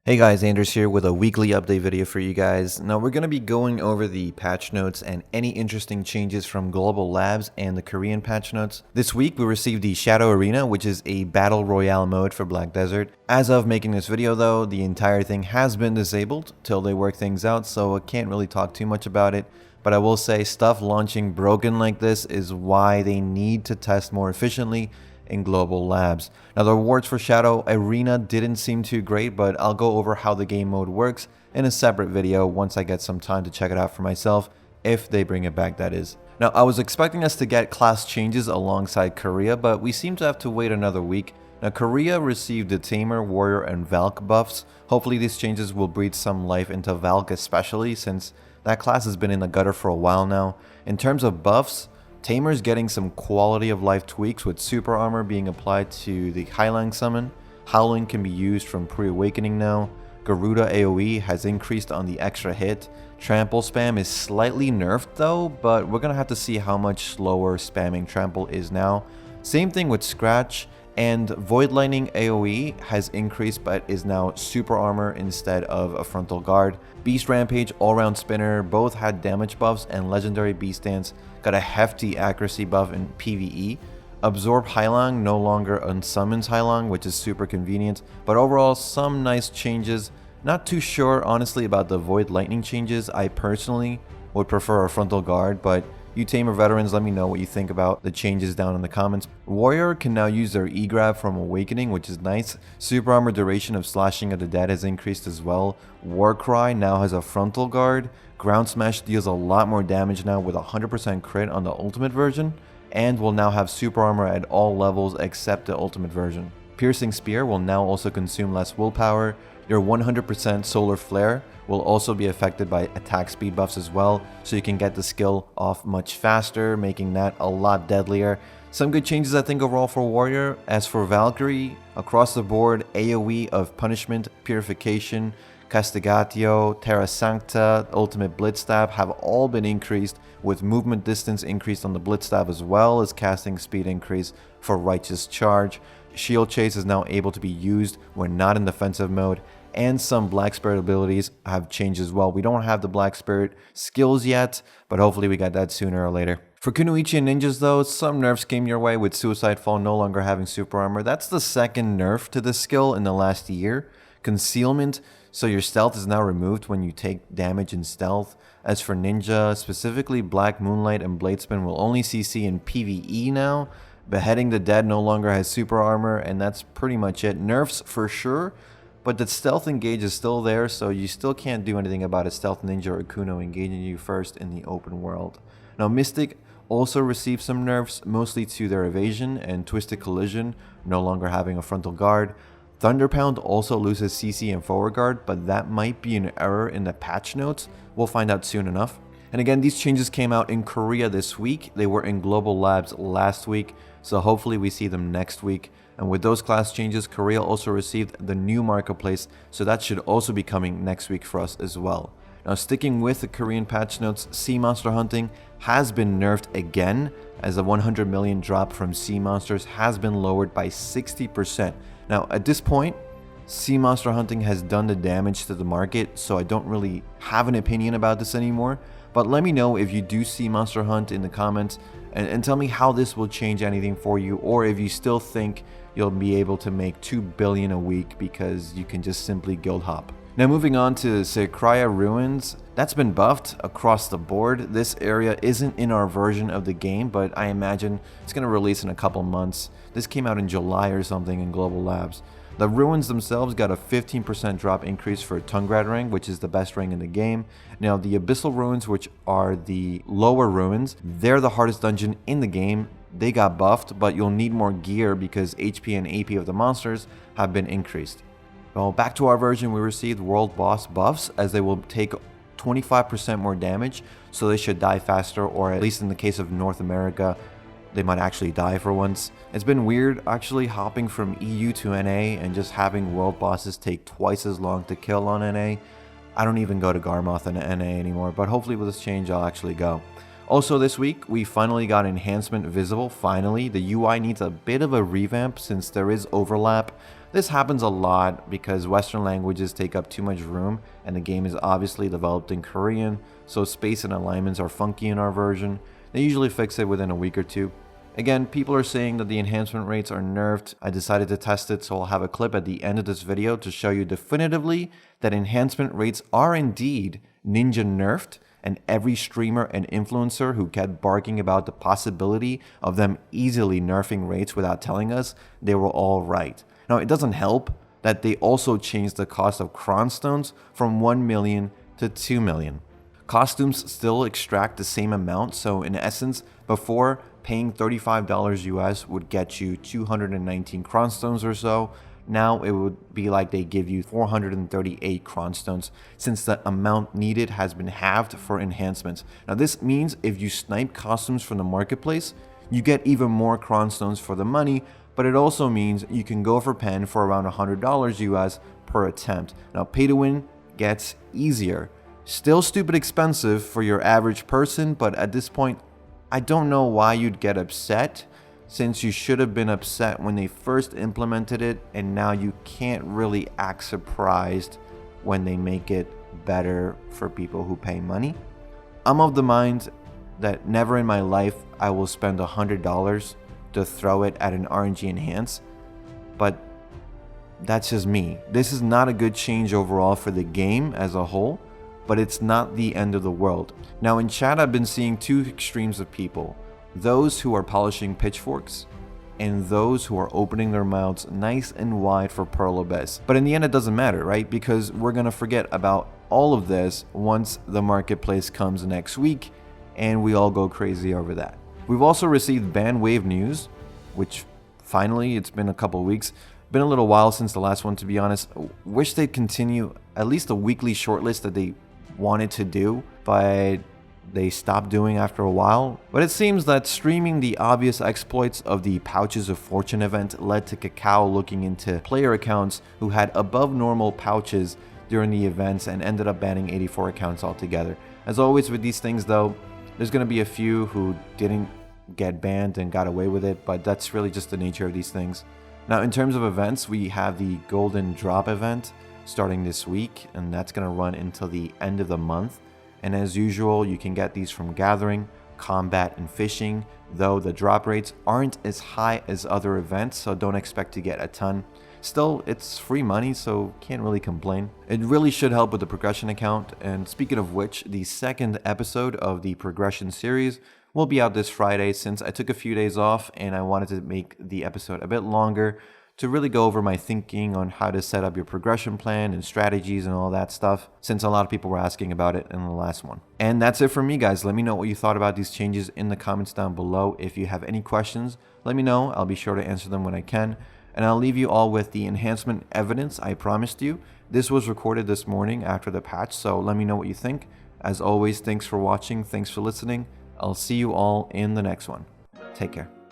Hey guys, Anders here with a weekly update video for you guys. Now we're going to be going over the patch notes and any interesting changes from Global Labs and the Korean patch notes. This week we received the Shadow Arena, which is a battle royale mode for Black Desert. As of making this video though, the entire thing has been disabled till they work things out, so I can't really talk too much about it. But I will say stuff launching broken like this is why they need to test more efficiently in Global Labs. Now the rewards for Shadow Arena didn't seem too great, but I'll go over how the game mode works in a separate video once I get some time to check it out for myself, if they bring it back, that is. Now I was expecting us to get class changes alongside Korea, but we seem to have to wait another week. Now Korea received the Tamer, Warrior, and Valk buffs. Hopefully these changes will breathe some life into Valk, especially since that class has been in the gutter for a while now. In terms of buffs, Tamers getting some quality of life tweaks with super armor being applied to the Highlang summon. Howling can be used from pre-awakening now. Garuda AoE has increased on the extra hit. Trample spam is slightly nerfed though, but we're gonna have to see how much slower spamming trample is now. Same thing with Scratch, and Void Lightning AoE has increased but is now super armor instead of a frontal guard. Beast Rampage, All-Round Spinner both had damage buffs, and Legendary Beast Dance got a hefty accuracy buff in PvE. Absorb Highlang no longer unsummons Highlang, which is super convenient, but overall some nice changes. Not too sure honestly about the Void Lightning changes. I personally would prefer a frontal guard, but you Tamer veterans, let me know what you think about the changes down in the comments. Warrior can now use their E-Grab from Awakening, which is nice. Super Armor duration of Slashing of the Dead has increased as well. Warcry now has a frontal guard. Ground Smash deals a lot more damage now with 100% crit on the ultimate version, and will now have super armor at all levels except the ultimate version. Piercing Spear will now also consume less willpower. Your 100% Solar Flare will also be affected by attack speed buffs as well, so you can get the skill off much faster, making that a lot deadlier. Some good changes I think overall for Warrior. As for Valkyrie, across the board, AoE of Punishment, Purification, Castigatio, Terra Sancta, Ultimate Blitzstab have all been increased, with movement distance increased on the Blitzstab as well as casting speed increase for Righteous Charge. Shield Chase is now able to be used when not in defensive mode, and some Black Spirit abilities have changed as well. We don't have the Black Spirit skills yet, but hopefully we get that sooner or later. For Kunoichi Ninjas though, some nerfs came your way, with Suicide Fall no longer having super armor. That's the second nerf to this skill in the last year. Concealment, so your stealth is now removed when you take damage in stealth. As for Ninja, specifically Black Moonlight and Bladespin will only CC in PvE now. Beheading the Dead no longer has super armor, and that's pretty much it. Nerfs for sure, but the stealth engage is still there, so you still can't do anything about a stealth ninja or Kuno engaging you first in the open world. Now Mystic also received some nerfs, mostly to their evasion, and Twisted Collision no longer having a frontal guard. Thunderpound also loses CC and forward guard, but that might be an error in the patch notes. We'll find out soon enough. And again, these changes came out in Korea this week. They were in Global Labs last week, so hopefully we see them next week. And with those class changes, Korea also received the new marketplace, so that should also be coming next week for us as well. Now sticking with the Korean patch notes, sea monster hunting has been nerfed again, as the 100 million drop from sea monsters has been lowered by 60%. Now at this point, sea monster hunting has done the damage to the market, so I don't really have an opinion about this anymore. But let me know if you do see Monster Hunt in the comments, and tell me how this will change anything for you, or if you still think you'll be able to make 2 billion a week because you can just simply guild hop. Now moving on to Cryo Ruins, that's been buffed across the board. This area isn't in our version of the game, but I imagine it's going to release in a couple months. This came out in July or something in Global Labs. The ruins themselves got a 15% drop increase for Tungrad Ring, which is the best ring in the game. Now the Abyssal Ruins, which are the lower ruins, they're the hardest dungeon in the game. They got buffed, but you'll need more gear because HP and AP of the monsters have been increased. Well, back to our version, we received World Boss buffs, as they will take 25% more damage, so they should die faster, or at least in the case of North America, they might actually die for once. It's been weird actually hopping from EU to NA and just having world bosses take twice as long to kill on NA. I don't even go to Garmoth in NA anymore, but hopefully with this change I'll actually go. Also this week, we finally got Enhancement visible, finally. The UI needs a bit of a revamp since there is overlap. This happens a lot because Western languages take up too much room and the game is obviously developed in Korean, so space and alignments are funky in our version. They usually fix it within a week or two. Again, people are saying that the enhancement rates are nerfed. I decided to test it, so I'll have a clip at the end of this video to show you definitively that enhancement rates are indeed ninja nerfed, and every streamer and influencer who kept barking about the possibility of them easily nerfing rates without telling us, they were all right. Now, it doesn't help that they also changed the cost of cronstones from 1 million to 2 million. Costumes still extract the same amount, so in essence, before paying $35 US would get you 219 cronstones or so. Now it would be like they give you 438 cronstones since the amount needed has been halved for enhancements. Now this means if you snipe costumes from the marketplace, you get even more cronstones for the money, but it also means you can go for pen for around $100 US per attempt. Now pay to win gets easier. Still stupid expensive for your average person, but at this point, I don't know why you'd get upset, since you should have been upset when they first implemented it, and now you can't really act surprised when they make it better for people who pay money. I'm of the mind that never in my life I will spend $100 to throw it at an RNG enhance, but that's just me. This is not a good change overall for the game as a whole, but it's not the end of the world. Now in chat I've been seeing two extremes of people. Those who are polishing pitchforks and those who are opening their mouths nice and wide for Pearl Abyss. But in the end it doesn't matter, right? Because we're gonna forget about all of this once the marketplace comes next week and we all go crazy over that. We've also received ban wave news, which finally, it's been a couple weeks. Been a little while since the last one, to be honest. Wish they'd continue at least a weekly shortlist that they wanted to do, but they stopped doing after a while. But it seems that streaming the obvious exploits of the Pouches of Fortune event led to Kakao looking into player accounts who had above normal pouches during the events and ended up banning 84 accounts altogether. As always with these things though, there's going to be a few who didn't get banned and got away with it, but that's really just the nature of these things. Now in terms of events, we have the Golden Drop event starting this week, and that's going to run until the end of the month. And as usual, you can get these from Gathering, Combat, and Fishing, though the drop rates aren't as high as other events, so don't expect to get a ton. Still, it's free money, so can't really complain. It really should help with the progression account, and speaking of which, the second episode of the progression series will be out this Friday, since I took a few days off and I wanted to make the episode a bit longer to really go over my thinking on how to set up your progression plan and strategies and all that stuff, since a lot of people were asking about it in the last one. And that's it for me, guys. Let me know what you thought about these changes in the comments down below. If you have any questions, let me know. I'll be sure to answer them when I can. And I'll leave you all with the enhancement evidence I promised you. This was recorded this morning after the patch, so let me know what you think. As always, thanks for watching, thanks for listening. I'll see you all in the next one. Take care.